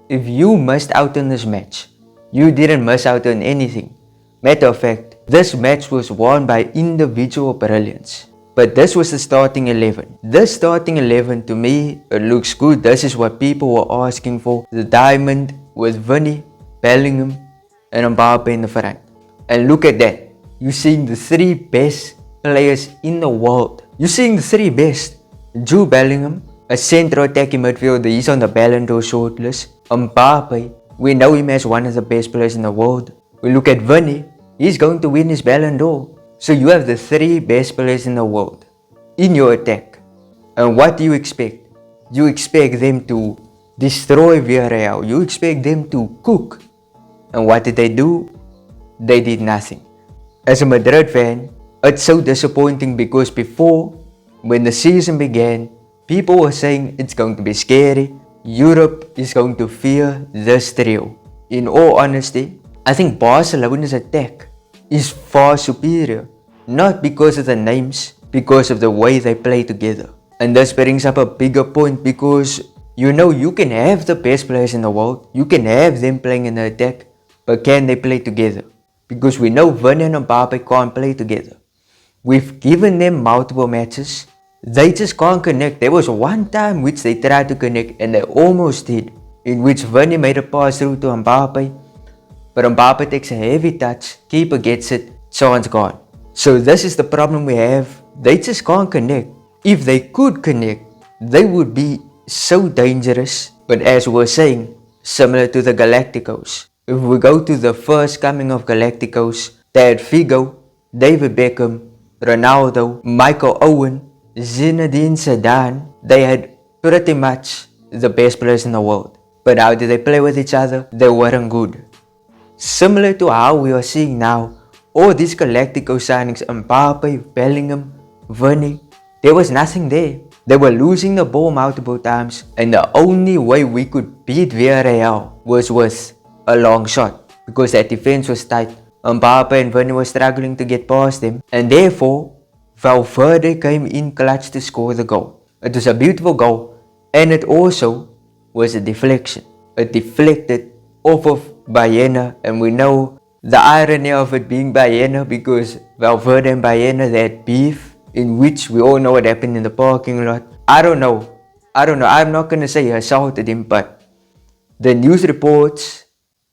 if you missed out on this match, you didn't miss out on anything. Matter of fact, this match was won by individual brilliance. But this was the starting 11. This starting 11, to me, it looks good. This is what people were asking for. The diamond with Vinny, Bellingham, and Mbappe in the front. And look at that. You're seeing the 3 best players in the world. You're seeing the 3 best. Jude Bellingham, a central attacking midfielder, he's on the Ballon d'Or shortlist. Mbappe, we know him as one of the best players in the world. We look at Vinny, he's going to win his Ballon d'Or. So you have the 3 best players in the world in your attack. And what do you expect? You expect them to destroy Villarreal. You expect them to cook. And what did they do? They did nothing. As a Madrid fan, it's so disappointing because before, when the season began, people were saying it's going to be scary. Europe is going to fear this trio. In all honesty, I think Barcelona's attack is far superior. Not because of the names, because of the way they play together. And this brings up a bigger point because you know you can have the best players in the world. You can have them playing in the attack. But can they play together? Because we know Vinny and Mbappe can't play together. We've given them multiple matches. They just can't connect. There was one time which they tried to connect and they almost did. In which Vinny made a pass through to Mbappe. But Mbappe takes a heavy touch. Keeper gets it. Chance gone. So this is the problem we have. They just can't connect. If they could connect, they would be so dangerous. But as we were saying, similar to the Galacticos. If we go to the first coming of Galacticos, they had Figo, David Beckham, Ronaldo, Michael Owen, Zinedine Zidane. They had pretty much the best players in the world. But how did they play with each other? They weren't good. Similar to how we are seeing now, all these Galactico signings, Mbappe, Bellingham, Vinny, there was nothing there. They were losing the ball multiple times and the only way we could beat Villarreal was with a long shot because that defense was tight. Mbappe and Vinny were struggling to get past them and therefore Valverde came in clutch to score the goal. It was a beautiful goal and it also was a deflection. It deflected off of Baena, and we know the irony of it being Baena because Valverde and Baena, they had beef in which we all know what happened in the parking lot. I don't know. I'm not going to say he assaulted him, but the news reports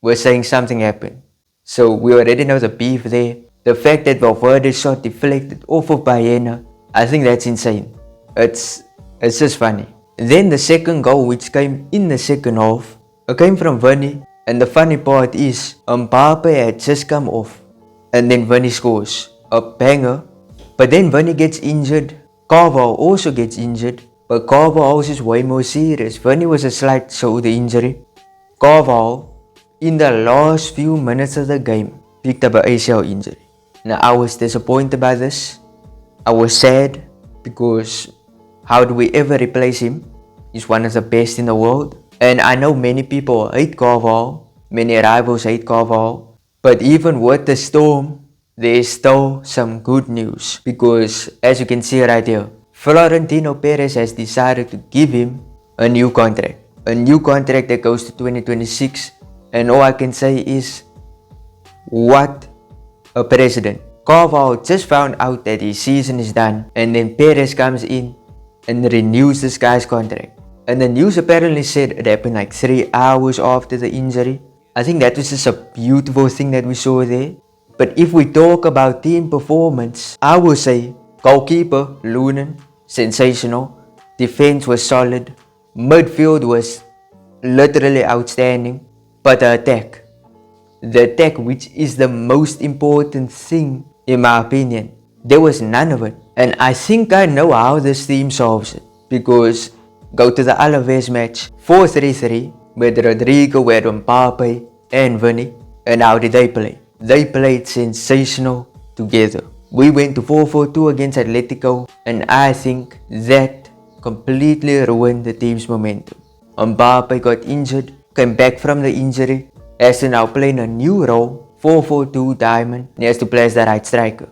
were saying something happened. So we already know the beef there. The fact that Valverde's shot deflected off of Baena, I think that's insane. It's just funny. Then the second goal which came in the second half, it came from Vinny. And the funny part is, Mbappe had just come off. And then Vinny scores. A banger. But then Vinny gets injured. Carvajal also gets injured. But Carvajal's is way more serious. Vinny was a slight shoulder injury. Carvajal, in the last few minutes of the game, picked up an ACL injury. Now I was disappointed by this. I was sad because how do we ever replace him? He's one of the best in the world. And I know many people hate Carvajal, many rivals hate Carvajal, but even with the storm, there is still some good news because as you can see right here, Florentino Perez has decided to give him a new contract that goes to 2026, and all I can say is, what a president. Carvajal just found out that his season is done and then Perez comes in and renews this guy's contract. And the news apparently said it happened like 3 hours after the injury. I think that was just a beautiful thing that we saw there. But if we talk about team performance, I will say goalkeeper, Lunin, sensational. Defense was solid. Midfield was literally outstanding. But the attack which is the most important thing in my opinion, there was none of it. And I think I know how this team solves it. Because go to the Alaves match, 4-3-3, with Rodrigo, with Mbappe and Vinny. And how did they play? They played sensational together. We went to 4-4-2 against Atletico, and I think that completely ruined the team's momentum. Mbappe got injured, came back from the injury, has to now play in a new role, 4-4-2 diamond, and he has to play as the right striker.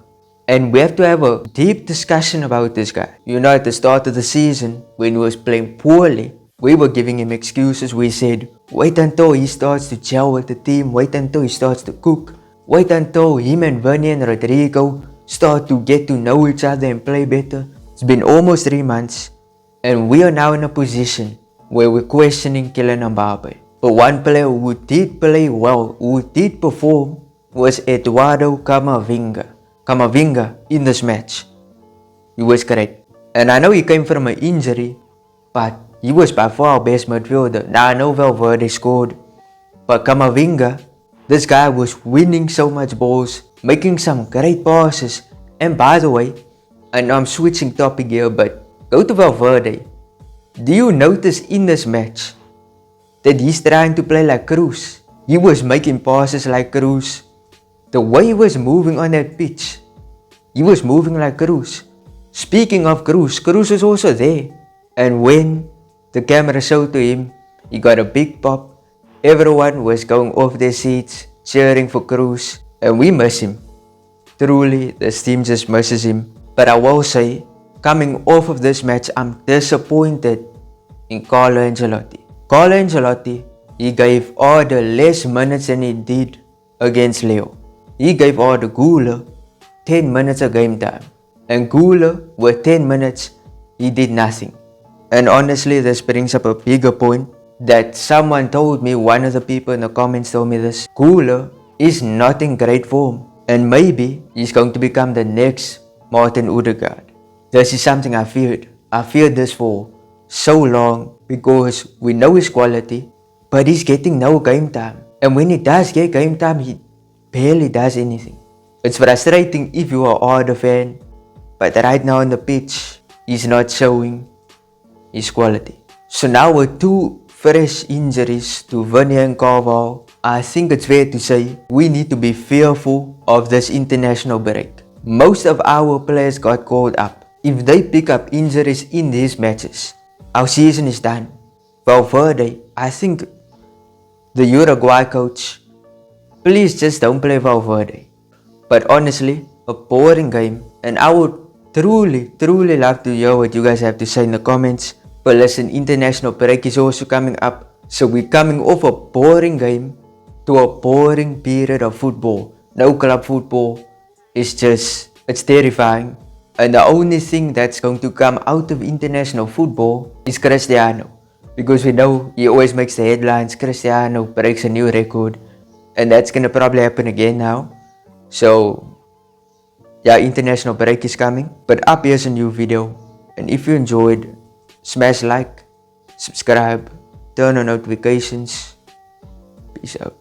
And we have to have a deep discussion about this guy. You know, at the start of the season, when he was playing poorly, we were giving him excuses. We said, Wait until he starts to gel with the team. Wait until he starts to cook. Wait until him and Vinny and Rodrigo start to get to know each other and play better. It's been almost 3 months, and we are now in a position where we're questioning Kylian Mbappe. But one player who did play well, who did perform, was Eduardo Camavinga. Camavinga in this match. He was great. And I know he came from an injury, but he was by far our best midfielder. Now I know Valverde scored, but Camavinga, this guy was winning so much balls, making some great passes. And by the way, I know I'm switching topic here, but go to Valverde. Do you notice in this match that he's trying to play like Cruz? He was making passes like Cruz. The way he was moving on that pitch, he was moving like Cruz. Speaking of Cruz, Cruz was also there. And when the camera showed to him, he got a big pop. Everyone was going off their seats, cheering for Cruz. And we miss him. Truly, this team just misses him. But I will say, coming off of this match, I'm disappointed in Carlo Ancelotti. Carlo Ancelotti, he gave all the less minutes than he did against Leo. He gave all the Gula 10 minutes of game time. And Gula, with 10 minutes, he did nothing. And honestly, this brings up a bigger point that someone told me, one of the people in the comments told me this. Gula is not in great form. And maybe he's going to become the next Martin Odegaard. This is something I feared. I feared this for so long because we know his quality, but he's getting no game time. And when he does get game time, he barely does anything. It's frustrating if you are a fan, but right now on the pitch, he's not showing his quality. So now with 2 fresh injuries to Vinny and Carvajal, I think it's fair to say we need to be fearful of this international break. Most of our players got called up. If they pick up injuries in these matches, our season is done. Valverde, I think the Uruguay coach, please just don't play Valverde. But honestly, a boring game, and I would truly love to hear what you guys have to say in the comments. But listen, international break is also coming up, so we're coming off a boring game to a boring period of football. No club football. It's terrifying. And the only thing that's going to come out of international football is Cristiano. Because we know he always makes the headlines. Cristiano breaks a new record. And that's gonna probably happen again now. So yeah, international break is coming. But up here's a new video. And if you enjoyed, smash like, subscribe, turn on notifications. Peace out.